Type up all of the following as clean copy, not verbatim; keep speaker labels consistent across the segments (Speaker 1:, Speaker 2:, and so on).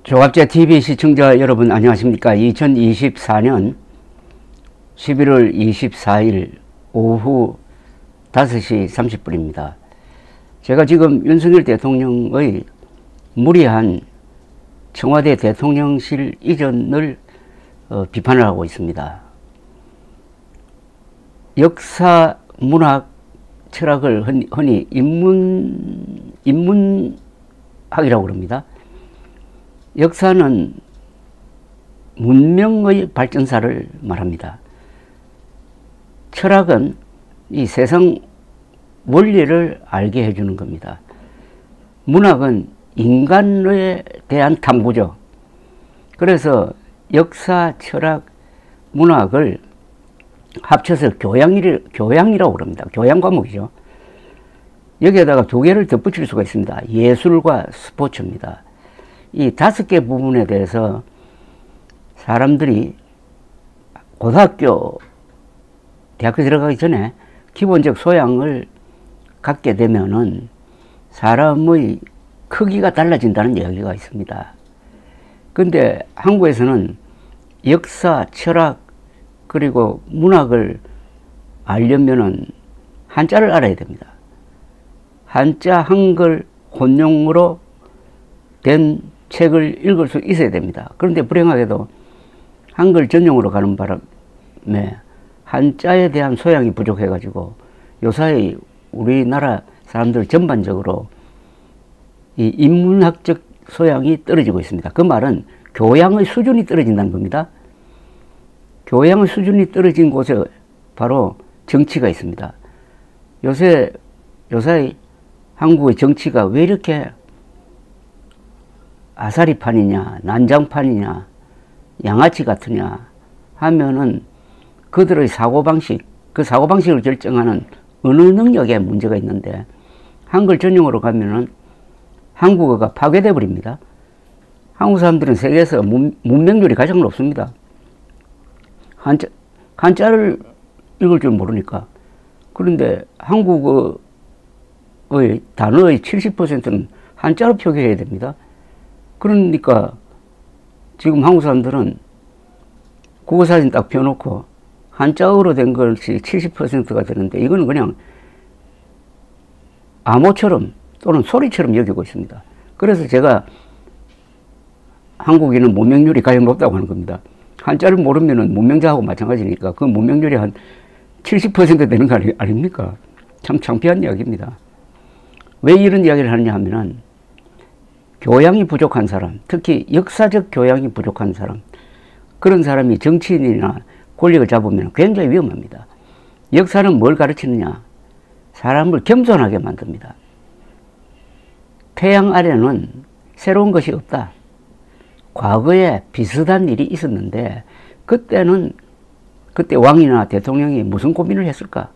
Speaker 1: 조갑제 TV 시청자 여러분 안녕하십니까. 2024년 11월 24일 오후 5시 30분입니다. 제가 지금 윤석열 대통령의 무리한 청와대 대통령실 이전을 비판을 하고 있습니다. 역사, 문학, 철학을 흔히 인문학이라고 그럽니다. 역사는 문명의 발전사를 말합니다. 철학은 이 세상 원리를 알게 해주는 겁니다. 문학은 인간에 대한 탐구죠. 그래서 역사, 철학, 문학을 합쳐서 교양이라고 그럽니다. 교양 과목이죠. 여기에다가 두 개를 덧붙일 수가 있습니다. 예술과 스포츠입니다. 이 5개 부분에 대해서 사람들이 고등학교, 대학교 들어가기 전에 기본적 소양을 갖게 되면은 사람의 크기가 달라진다는 이야기가 있습니다. 근데 한국에서는 역사, 철학, 그리고 문학을 알려면은 한자를 알아야 됩니다. 한자, 한글, 혼용으로 된 책을 읽을 수 있어야 됩니다. 그런데 불행하게도 한글 전용으로 가는 바람에 한자에 대한 소양이 부족해가지고 요사이 우리나라 사람들 전반적으로 이 인문학적 소양이 떨어지고 있습니다. 그 말은 교양의 수준이 떨어진다는 겁니다. 교양의 수준이 떨어진 곳에 바로 정치가 있습니다. 요사이 한국의 정치가 왜 이렇게 아사리판이냐, 난장판이냐, 양아치 같으냐 하면은 그들의 사고방식, 그 사고방식을 결정하는 어느 능력에 문제가 있는데 한글 전용으로 가면은 한국어가 파괴돼 버립니다. 한국 사람들은 세계에서 문명률이 가장 높습니다. 한자를 읽을 줄 모르니까. 그런데 한국어의 단어의 70%는 한자로 표기해야 됩니다. 그러니까 지금 한국 사람들은 국어사진 딱 펴놓고 한자어로 된 것이 70%가 되는데 이거는 그냥 암호처럼 또는 소리처럼 여기고 있습니다. 그래서 제가 한국인은 문명률이 가장 높다고 하는 겁니다. 한자를 모르면은 문명자하고 마찬가지니까 그 문명률이 한 70% 되는 거 아닙니까? 참 창피한 이야기입니다. 왜 이런 이야기를 하느냐 하면은 교양이 부족한 사람, 특히 역사적 교양이 부족한 사람, 그런 사람이 정치인이나 권력을 잡으면 굉장히 위험합니다. 역사는 뭘 가르치느냐? 사람을 겸손하게 만듭니다. 태양 아래는 새로운 것이 없다. 과거에 비슷한 일이 있었는데 그때 왕이나 대통령이 무슨 고민을 했을까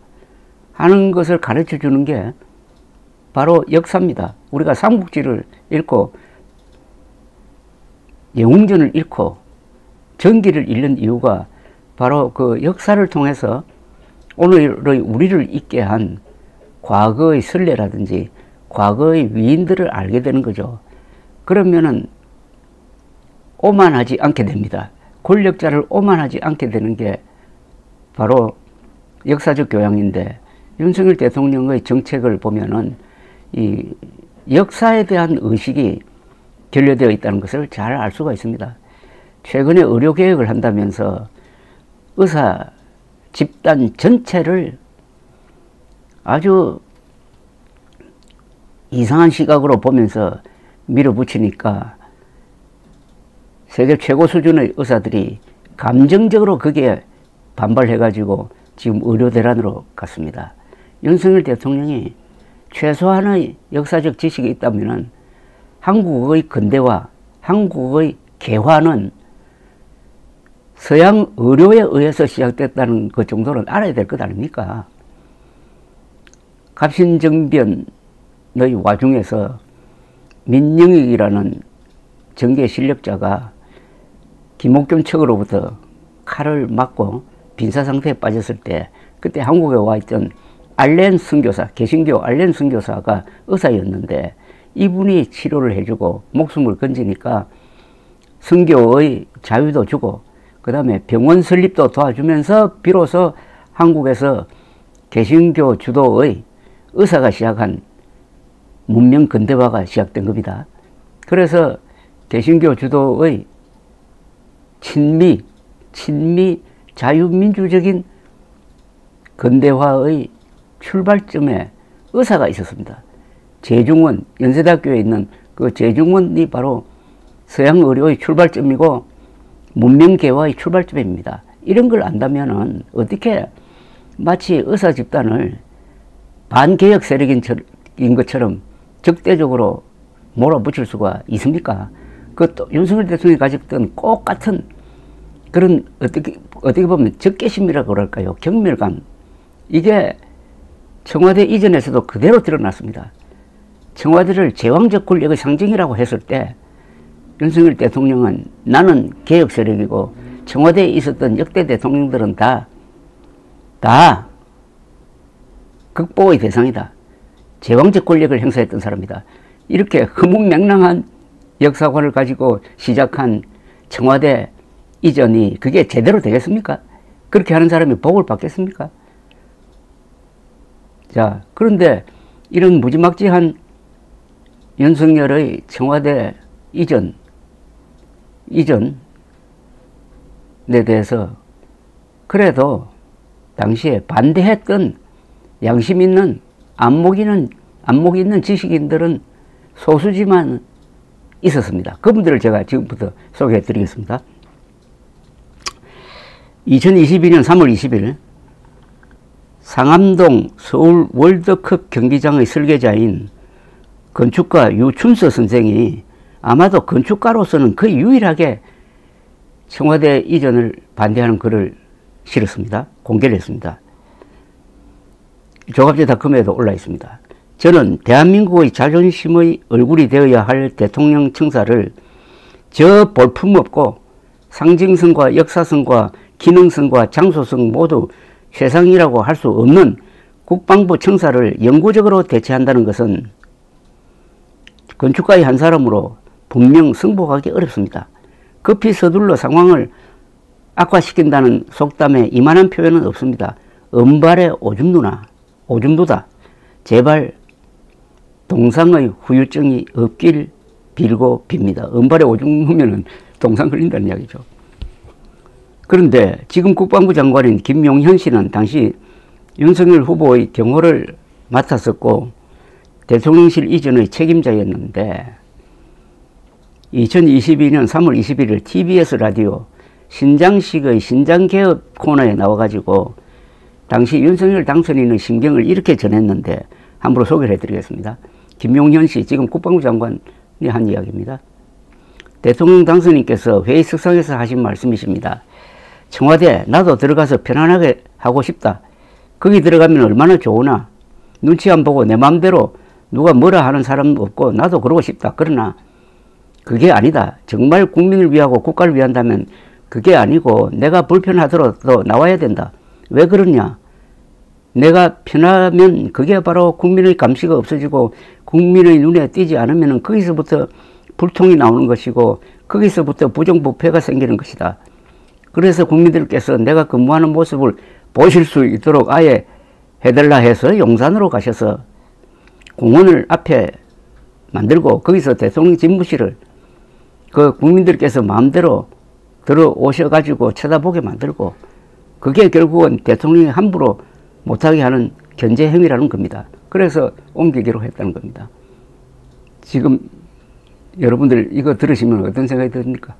Speaker 1: 하는 것을 가르쳐 주는 게 바로 역사입니다. 우리가 삼국지를 읽고 영웅전을 읽고 전기를 읽는 이유가 바로 그 역사를 통해서 오늘의 우리를 있게 한 과거의 선례라든지 과거의 위인들을 알게 되는 거죠. 그러면은 오만하지 않게 됩니다. 권력자를 오만하지 않게 되는 게 바로 역사적 교양인데 윤석열 대통령의 정책을 보면은 이 역사에 대한 의식이 결여되어 있다는 것을 잘 알 수가 있습니다. 최근에 의료개혁을 한다면서 의사 집단 전체를 아주 이상한 시각으로 보면서 밀어붙이니까 세계 최고 수준의 의사들이 감정적으로 거기에 반발해가지고 지금 의료대란으로 갔습니다. 윤석열 대통령이 최소한의 역사적 지식이 있다면 한국의 근대화, 한국의 개화는 서양 의료에 의해서 시작됐다는 것 정도는 알아야 될 것 아닙니까? 갑신정변의 와중에서 민영익이라는 정계 실력자가 김옥겸 측으로부터 칼을 맞고 빈사 상태에 빠졌을 때 그때 한국에 와 있던 알렌 선교사, 개신교 알렌 선교사가 의사였는데 이분이 치료를 해주고 목숨을 건지니까 선교의 자유도 주고 그 다음에 병원 설립도 도와주면서 비로소 한국에서 개신교 주도의 의사가 시작한 문명 근대화가 시작된 겁니다. 그래서 개신교 주도의 친미 자유민주적인 근대화의 출발점에 의사가 있었습니다. 제중원, 연세대학교에 있는 그 제중원이 바로 서양 의료의 출발점이고 문명개화의 출발점입니다. 이런 걸 안다면은 어떻게 마치 의사 집단을 반개혁 세력인 것처럼 적대적으로 몰아붙일 수가 있습니까? 그 윤석열 대통령이 가졌던 꼭 같은 그런 어떻게 보면 적개심이라고 그럴까요? 경멸감. 이게 청와대 이전에서도 그대로 드러났습니다. 청와대를 제왕적 권력의 상징이라고 했을 때 윤석열 대통령은 나는 개혁 세력이고 청와대에 있었던 역대 대통령들은 다 극보의 대상이다. 제왕적 권력을 행사했던 사람이다. 이렇게 허무맹랑한 역사관을 가지고 시작한 청와대 이전이 그게 제대로 되겠습니까? 그렇게 하는 사람이 복을 받겠습니까? 자, 그런데 이런 무지막지한 윤석열의 청와대 이전에 대해서 그래도 당시에 반대했던 양심 있는 안목 있는 지식인들은 소수지만 있었습니다. 그분들을 제가 지금부터 소개해 드리겠습니다. 2022년 3월 20일 상암동 서울 월드컵 경기장의 설계자인 건축가 유춘서 선생이 아마도 건축가로서는 거의 유일하게 청와대 이전을 반대하는 글을 실었습니다. 공개를 했습니다. 조갑제닷컴에도 올라 있습니다. 저는 대한민국의 자존심의 얼굴이 되어야 할 대통령 청사를 저 볼품없고 상징성과 역사성과 기능성과 장소성 모두 최상이라고 할 수 없는 국방부 청사를 영구적으로 대체한다는 것은 건축가의 한 사람으로 분명 승복하기 어렵습니다. 급히 서둘러 상황을 악화시킨다는 속담에 이만한 표현은 없습니다. 은발의 오줌누다. 제발 동상의 후유증이 없길 빌고 빕니다. 은발에 오줌 누면은 동상 걸린다는 이야기죠. 그런데 지금 국방부 장관인 김용현 씨는 당시 윤석열 후보의 경호를 맡았었고 대통령실 이전의 책임자였는데 2022년 3월 21일 TBS 라디오 신장식의 신장개혁 코너에 나와가지고 당시 윤석열 당선인의 심경을 이렇게 전했는데 함부로 소개를 해드리겠습니다. 김용현 씨, 지금 국방부 장관이 한 이야기입니다. 대통령 당선인께서 회의석상에서 하신 말씀이십니다. 청와대 나도 들어가서 편안하게 하고 싶다. 거기 들어가면 얼마나 좋으나. 눈치 안 보고 내 마음대로 누가 뭐라 하는 사람 없고 나도 그러고 싶다. 그러나 그게 아니다. 정말 국민을 위하고 국가를 위한다면 그게 아니고 내가 불편하더라도 나와야 된다. 왜 그러냐? 내가 편하면 그게 바로 국민의 감시가 없어지고 국민의 눈에 띄지 않으면 거기서부터 불통이 나오는 것이고 거기서부터 부정부패가 생기는 것이다. 그래서 국민들께서 내가 근무하는 모습을 보실 수 있도록 아예 해달라 해서 용산으로 가셔서 공원을 앞에 만들고 거기서 대통령 집무실을 그 국민들께서 마음대로 들어오셔가지고 쳐다보게 만들고 그게 결국은 대통령이 함부로 못하게 하는 견제 행위라는 겁니다. 그래서 옮기기로 했다는 겁니다. 지금 여러분들 이거 들으시면 어떤 생각이 듭니까?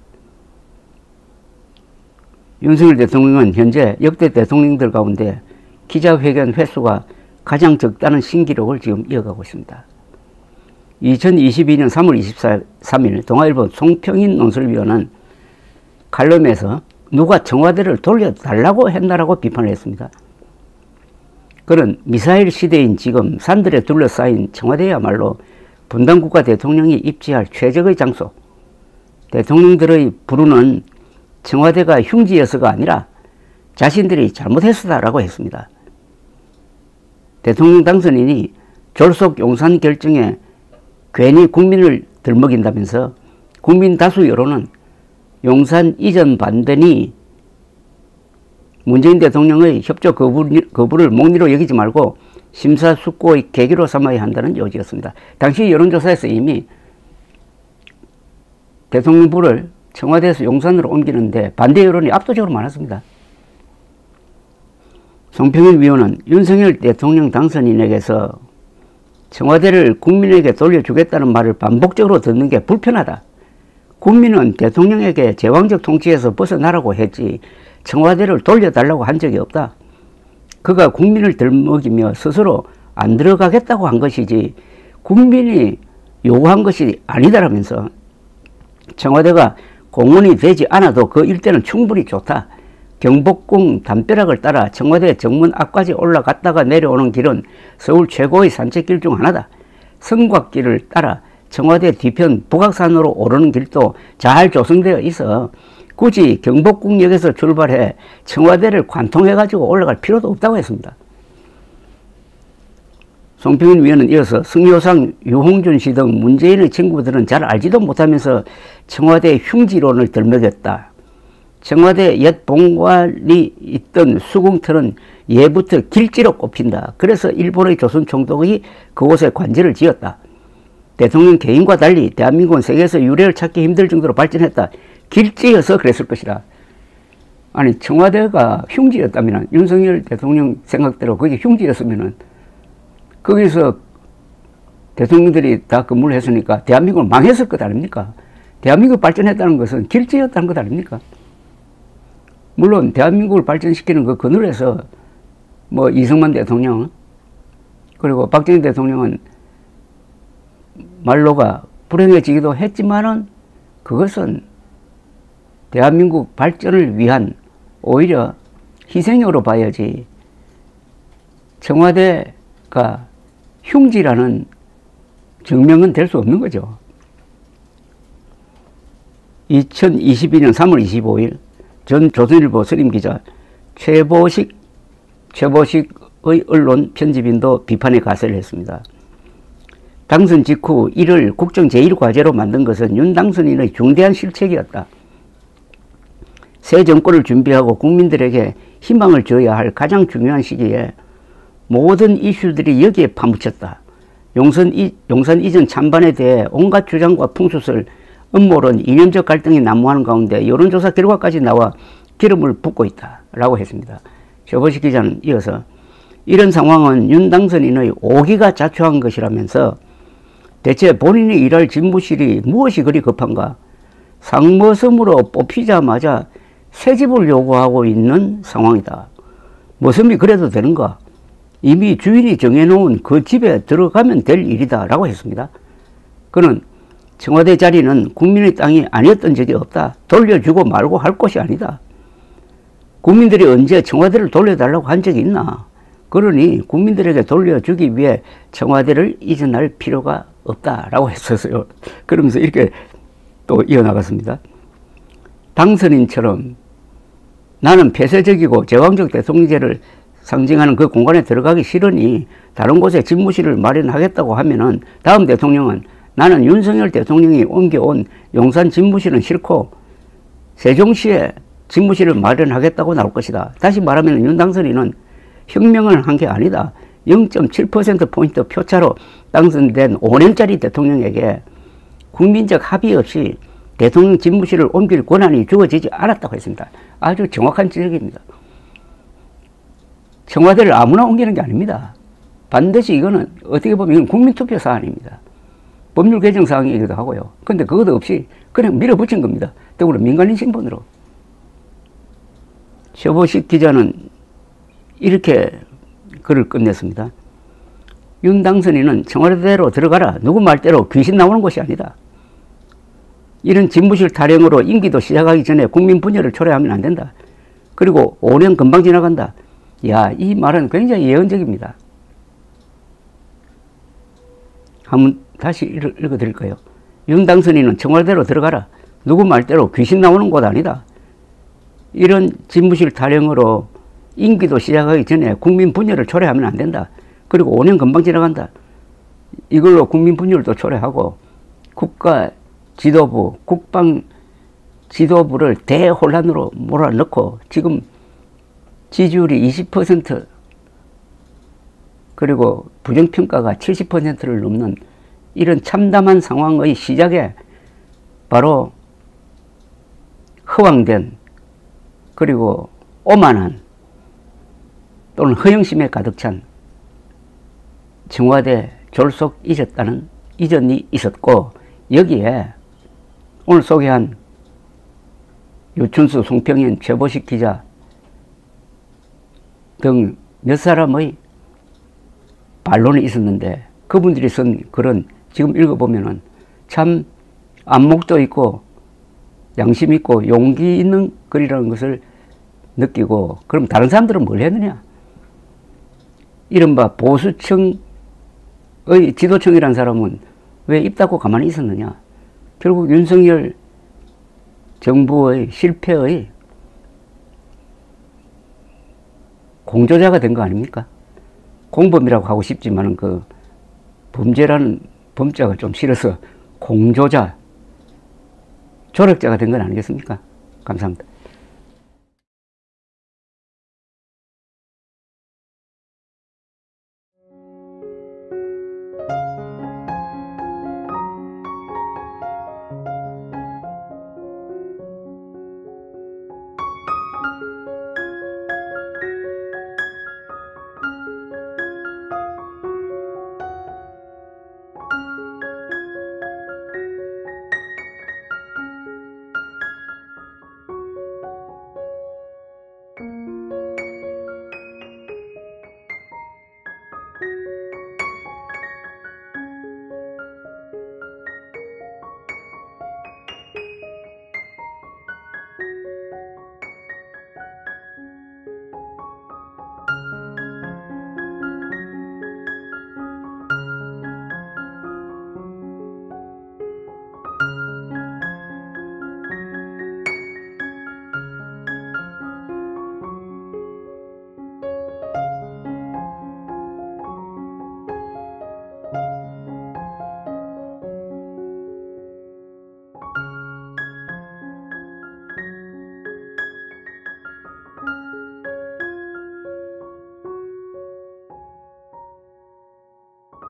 Speaker 1: 윤석열 대통령은 현재 역대 대통령들 가운데 기자회견 횟수가 가장 적다는 신기록을 지금 이어가고 있습니다. 2022년 3월 23일 동아일보 송평인 논설위원은 칼럼에서 누가 청와대를 돌려달라고 했나라고 비판을 했습니다. 그는 미사일 시대인 지금 산들에 둘러싸인 청와대야말로 분단국가 대통령이 입지할 최적의 장소, 대통령들의 부르는 청와대가 흉지여서가 아니라 자신들이 잘못했었다라고 했습니다. 대통령 당선인이 졸속 용산 결정에 괜히 국민을 들먹인다면서 국민 다수 여론은 용산 이전 반대니 문재인 대통령의 협조 거부를 목리로 여기지 말고 심사숙고의 계기로 삼아야 한다는 요지였습니다. 당시 여론조사에서 이미 대통령부를 청와대에서 용산으로 옮기는데 반대 여론이 압도적으로 많았습니다. 송평일 위원은 윤석열 대통령 당선인에게서 청와대를 국민에게 돌려주겠다는 말을 반복적으로 듣는 게 불편하다. 국민은 대통령에게 제왕적 통치에서 벗어나라고 했지 청와대를 돌려달라고 한 적이 없다. 그가 국민을 들먹이며 스스로 안 들어가겠다고 한 것이지 국민이 요구한 것이 아니다라면서 청와대가 공원이 되지 않아도 그 일대는 충분히 좋다. 경복궁 담벼락을 따라 청와대 정문 앞까지 올라갔다가 내려오는 길은 서울 최고의 산책길 중 하나다. 성곽길을 따라 청와대 뒤편 북악산으로 오르는 길도 잘 조성되어 있어 굳이 경복궁역에서 출발해 청와대를 관통해가지고 올라갈 필요도 없다고 했습니다. 송평일 위원은 이어서 승효상, 유홍준 씨 등 문재인의 친구들은 잘 알지도 못하면서 청와대 흉지론을 들먹였다. 청와대 옛 본관이 있던 수궁터는 예부터 길지로 꼽힌다. 그래서 일본의 조선 총독이 그곳에 관제를 지었다. 대통령 개인과 달리 대한민국은 세계에서 유례를 찾기 힘들 정도로 발전했다. 길지여서 그랬을 것이다. 아니 청와대가 흉지였다면 윤석열 대통령 생각대로 그게 흉지였으면 거기서 대통령들이 다 근무를 했으니까 대한민국은 망했을 것 아닙니까? 대한민국 발전했다는 것은 길지였다는 것 아닙니까? 물론 대한민국을 발전시키는 그 그늘에서 뭐 이승만 대통령 그리고 박정희 대통령은 말로가 불행해지기도 했지만은 그것은 대한민국 발전을 위한 오히려 희생으로 봐야지 청와대가 흉지라는 증명은 될 수 없는 거죠. 2022년 3월 25일 전 조선일보 선임기자 최보식의 언론 편집인도 비판의 가세를 했습니다. 당선 직후 이를 국정 제1과제로 만든 것은 윤 당선인의 중대한 실책이었다. 새 정권을 준비하고 국민들에게 희망을 줘야 할 가장 중요한 시기에 모든 이슈들이 여기에 파묻혔다. 용산 이전 찬반에 대해 온갖 주장과 풍수설, 음모론, 이념적 갈등이 난무하는 가운데 여론조사 결과까지 나와 기름을 붓고 있다. 라고 했습니다. 최보식 기자는 이어서 이런 상황은 윤 당선인의 오기가 자초한 것이라면서 대체 본인이 일할 집무실이 무엇이 그리 급한가? 상머슴으로 뽑히자마자 새집을 요구하고 있는 상황이다. 머슴이 그래도 되는가? 이미 주인이 정해놓은 그 집에 들어가면 될 일이다 라고 했습니다. 그는 청와대 자리는 국민의 땅이 아니었던 적이 없다. 돌려주고 말고 할 것이 아니다. 국민들이 언제 청와대를 돌려달라고 한 적이 있나? 그러니 국민들에게 돌려주기 위해 청와대를 이전할 필요가 없다라고 했었어요. 그러면서 이렇게 또 이어나갔습니다. 당선인처럼 나는 폐쇄적이고 제왕적 대통령제를 상징하는 그 공간에 들어가기 싫으니 다른 곳에 집무실을 마련하겠다고 하면은 다음 대통령은 나는 윤석열 대통령이 옮겨온 용산 집무실은 싫고 세종시에 집무실을 마련하겠다고 나올 것이다. 다시 말하면 윤 당선인은 혁명을 한 게 아니다. 0.7%포인트 표차로 당선된 5년짜리 대통령에게 국민적 합의 없이 대통령 집무실을 옮길 권한이 주어지지 않았다고 했습니다. 아주 정확한 지적입니다. 청와대를 아무나 옮기는 게 아닙니다. 반드시 이거는 어떻게 보면 이건 국민투표 사안입니다. 법률 개정 사항이기도 하고요. 근데 그것도 없이 그냥 밀어붙인 겁니다. 더불어 민간인 신분으로. 최보식 기자는 이렇게 글을 끝냈습니다. 윤 당선인은 청와대로 들어가라. 누구 말대로 귀신 나오는 것이 아니다. 이런 집무실 타령으로 임기도 시작하기 전에 국민 분열을 초래하면 안 된다. 그리고 5년 금방 지나간다. 야, 이 말은 굉장히 예언적입니다. 한번 다시 읽어드릴까요? 윤 당선인은 청와대로 들어가라. 누구 말대로 귀신 나오는 곳 아니다. 이런 집무실 타령으로 임기도 시작하기 전에 국민 분열을 초래하면 안 된다. 그리고 5년 금방 지나간다. 이걸로 국민 분열도 초래하고 국가 지도부, 국방 지도부를 대혼란으로 몰아넣고 지금 지지율이 20% 그리고 부정평가가 70%를 넘는 이런 참담한 상황의 시작에 바로 허황된 그리고 오만한 또는 허영심에 가득 찬 청와대 졸속 이전이 있었고, 여기에 오늘 소개한 유춘수, 송평현, 최보식 기자 등 몇 사람의 반론이 있었는데, 그분들이 쓴 글은 지금 읽어보면은 참 안목도 있고 양심 있고 용기 있는 글이라는 것을 느끼고, 그럼 다른 사람들은 뭘 했느냐? 이른바 보수층의 지도층이라는 사람은 왜 입 닫고 가만히 있었느냐? 결국 윤석열 정부의 실패의 공조자가 된 거 아닙니까? 공범이라고 하고 싶지만은 그 범죄라는 범자가 좀 싫어서 공조자, 조력자가 된 건 아니겠습니까? 감사합니다.